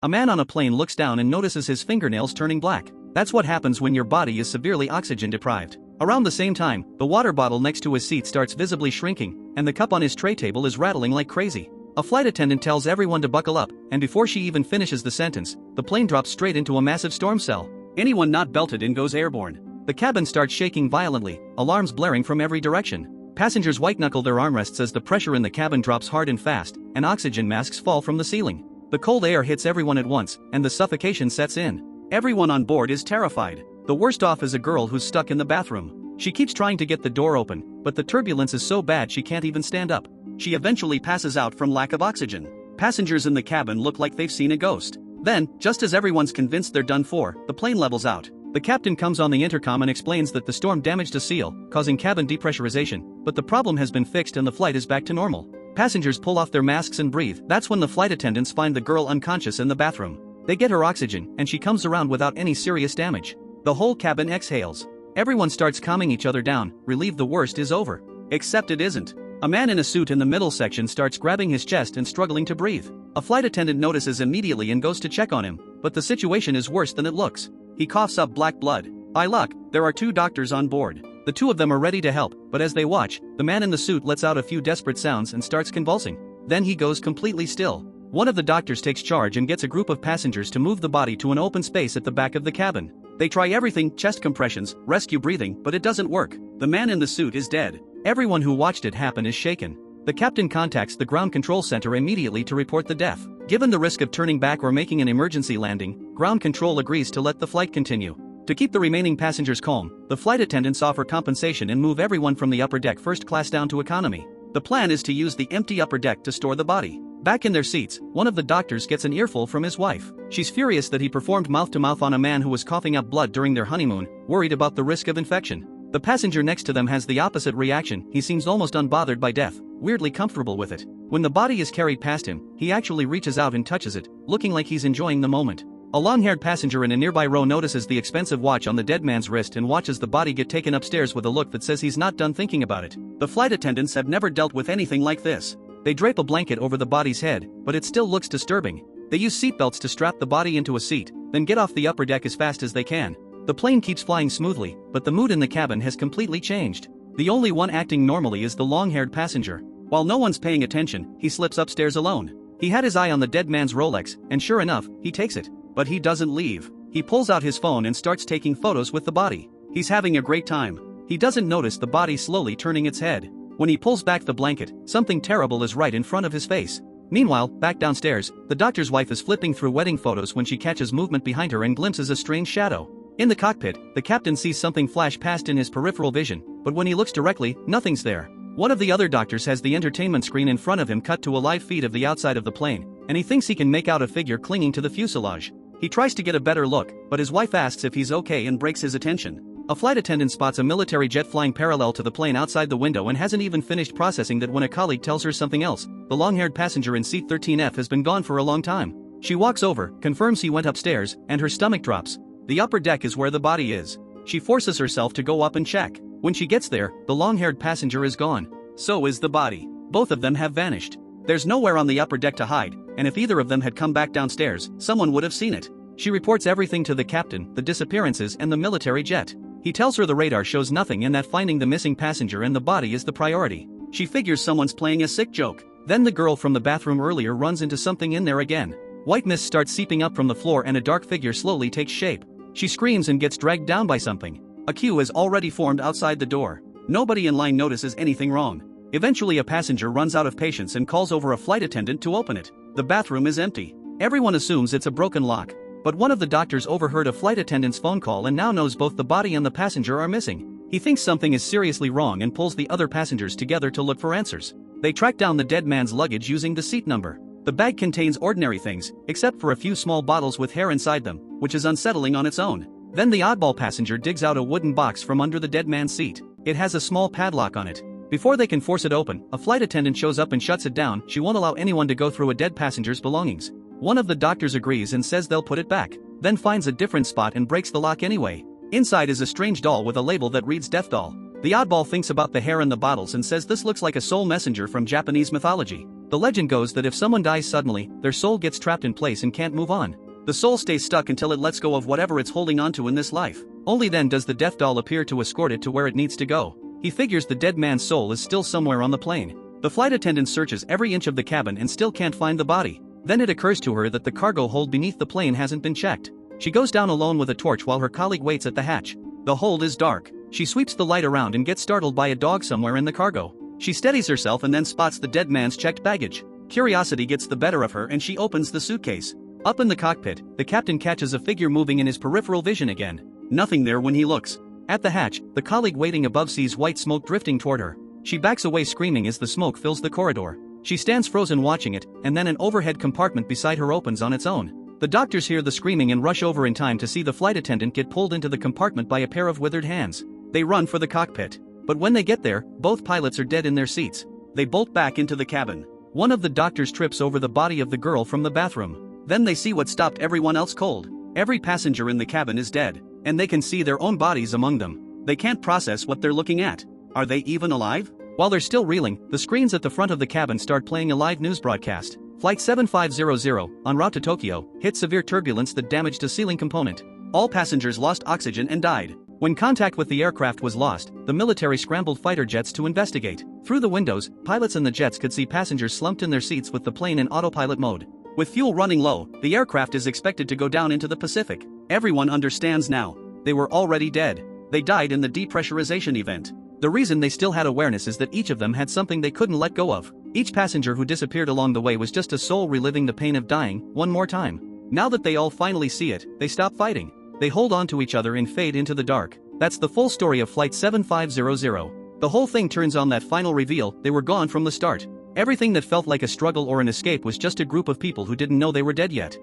A man on a plane looks down and notices his fingernails turning black. That's what happens when your body is severely oxygen deprived. Around the same time, the water bottle next to his seat starts visibly shrinking, and the cup on his tray table is rattling like crazy. A flight attendant tells everyone to buckle up, and before she even finishes the sentence, the plane drops straight into a massive storm cell. Anyone not belted in goes airborne. The cabin starts shaking violently, alarms blaring from every direction. Passengers white-knuckle their armrests as the pressure in the cabin drops hard and fast, and oxygen masks fall from the ceiling. The cold air hits everyone at once, and the suffocation sets in. Everyone on board is terrified. The worst off is a girl who's stuck in the bathroom. She keeps trying to get the door open, but the turbulence is so bad she can't even stand up. She eventually passes out from lack of oxygen. Passengers in the cabin look like they've seen a ghost. Then, just as everyone's convinced they're done for, the plane levels out. The captain comes on the intercom and explains that the storm damaged a seal, causing cabin depressurization, but the problem has been fixed and the flight is back to normal. Passengers pull off their masks and breathe. That's when the flight attendants find the girl unconscious in the bathroom. They get her oxygen, and she comes around without any serious damage. The whole cabin exhales. Everyone starts calming each other down, relieved the worst is over. Except it isn't. A man in a suit in the middle section starts grabbing his chest and struggling to breathe. A flight attendant notices immediately and goes to check on him, but the situation is worse than it looks. He coughs up black blood. By luck, there are 2 doctors on board. The 2 of them are ready to help, but as they watch, the man in the suit lets out a few desperate sounds and starts convulsing. Then he goes completely still. One of the doctors takes charge and gets a group of passengers to move the body to an open space at the back of the cabin. They try everything, chest compressions, rescue breathing, but it doesn't work. The man in the suit is dead. Everyone who watched it happen is shaken. The captain contacts the ground control center immediately to report the death. Given the risk of turning back or making an emergency landing, ground control agrees to let the flight continue. To keep the remaining passengers calm, the flight attendants offer compensation and move everyone from the upper deck first class down to economy. The plan is to use the empty upper deck to store the body. Back in their seats, one of the doctors gets an earful from his wife. She's furious that he performed mouth-to-mouth on a man who was coughing up blood during their honeymoon, worried about the risk of infection. The passenger next to them has the opposite reaction. He seems almost unbothered by death, weirdly comfortable with it. When the body is carried past him, he actually reaches out and touches it, looking like he's enjoying the moment. A long-haired passenger in a nearby row notices the expensive watch on the dead man's wrist and watches the body get taken upstairs with a look that says he's not done thinking about it. The flight attendants have never dealt with anything like this. They drape a blanket over the body's head, but it still looks disturbing. They use seatbelts to strap the body into a seat, then get off the upper deck as fast as they can. The plane keeps flying smoothly, but the mood in the cabin has completely changed. The only one acting normally is the long-haired passenger. While no one's paying attention, he slips upstairs alone. He had his eye on the dead man's Rolex, and sure enough, he takes it. But he doesn't leave. He pulls out his phone and starts taking photos with the body. He's having a great time. He doesn't notice the body slowly turning its head. When he pulls back the blanket, something terrible is right in front of his face. Meanwhile, back downstairs, the doctor's wife is flipping through wedding photos when she catches movement behind her and glimpses a strange shadow. In the cockpit, the captain sees something flash past in his peripheral vision, but when he looks directly, nothing's there. One of the other doctors has the entertainment screen in front of him cut to a live feed of the outside of the plane, and he thinks he can make out a figure clinging to the fuselage. He tries to get a better look, but his wife asks if he's okay and breaks his attention. A flight attendant spots a military jet flying parallel to the plane outside the window and hasn't even finished processing that when a colleague tells her something else. The long-haired passenger in seat 13F has been gone for a long time. She walks over, confirms he went upstairs, and her stomach drops. The upper deck is where the body is. She forces herself to go up and check. When she gets there, the long-haired passenger is gone. So is the body. Both of them have vanished. There's nowhere on the upper deck to hide, and if either of them had come back downstairs, someone would have seen it. She reports everything to the captain, the disappearances and the military jet. He tells her the radar shows nothing and that finding the missing passenger and the body is the priority. She figures someone's playing a sick joke. Then the girl from the bathroom earlier runs into something in there again. White mist starts seeping up from the floor and a dark figure slowly takes shape. She screams and gets dragged down by something. A queue has already formed outside the door. Nobody in line notices anything wrong. Eventually a passenger runs out of patience and calls over a flight attendant to open it. The bathroom is empty. Everyone assumes it's a broken lock. But one of the doctors overheard a flight attendant's phone call and now knows both the body and the passenger are missing. He thinks something is seriously wrong and pulls the other passengers together to look for answers. They track down the dead man's luggage using the seat number. The bag contains ordinary things, except for a few small bottles with hair inside them, which is unsettling on its own. Then the oddball passenger digs out a wooden box from under the dead man's seat. It has a small padlock on it. Before they can force it open, a flight attendant shows up and shuts it down. She won't allow anyone to go through a dead passenger's belongings. One of the doctors agrees and says they'll put it back, then finds a different spot and breaks the lock anyway. Inside is a strange doll with a label that reads Death Doll. The oddball thinks about the hair and the bottles and says this looks like a soul messenger from Japanese mythology. The legend goes that if someone dies suddenly, their soul gets trapped in place and can't move on. The soul stays stuck until it lets go of whatever it's holding onto in this life. Only then does the death doll appear to escort it to where it needs to go. He figures the dead man's soul is still somewhere on the plane. The flight attendant searches every inch of the cabin and still can't find the body. Then it occurs to her that the cargo hold beneath the plane hasn't been checked. She goes down alone with a torch while her colleague waits at the hatch. The hold is dark. She sweeps the light around and gets startled by a dog somewhere in the cargo. She steadies herself and then spots the dead man's checked baggage. Curiosity gets the better of her and she opens the suitcase. Up in the cockpit, the captain catches a figure moving in his peripheral vision again. Nothing there when he looks. At the hatch, the colleague waiting above sees white smoke drifting toward her. She backs away screaming as the smoke fills the corridor. She stands frozen watching it, and then an overhead compartment beside her opens on its own. The doctors hear the screaming and rush over in time to see the flight attendant get pulled into the compartment by a pair of withered hands. They run for the cockpit. But when they get there, both pilots are dead in their seats. They bolt back into the cabin. One of the doctors trips over the body of the girl from the bathroom. Then they see what stopped everyone else cold. Every passenger in the cabin is dead, and they can see their own bodies among them. They can't process what they're looking at. Are they even alive? While they're still reeling, the screens at the front of the cabin start playing a live news broadcast. Flight 7500, en route to Tokyo, hit severe turbulence that damaged a ceiling component. All passengers lost oxygen and died. When contact with the aircraft was lost, the military scrambled fighter jets to investigate. Through the windows, pilots in the jets could see passengers slumped in their seats with the plane in autopilot mode. With fuel running low, the aircraft is expected to go down into the Pacific. Everyone understands now. They were already dead. They died in the depressurization event. The reason they still had awareness is that each of them had something they couldn't let go of. Each passenger who disappeared along the way was just a soul reliving the pain of dying one more time. Now that they all finally see it, they stop fighting. They hold on to each other and fade into the dark. That's the full story of Flight 7500. The whole thing turns on that final reveal: they were gone from the start. Everything that felt like a struggle or an escape was just a group of people who didn't know they were dead yet.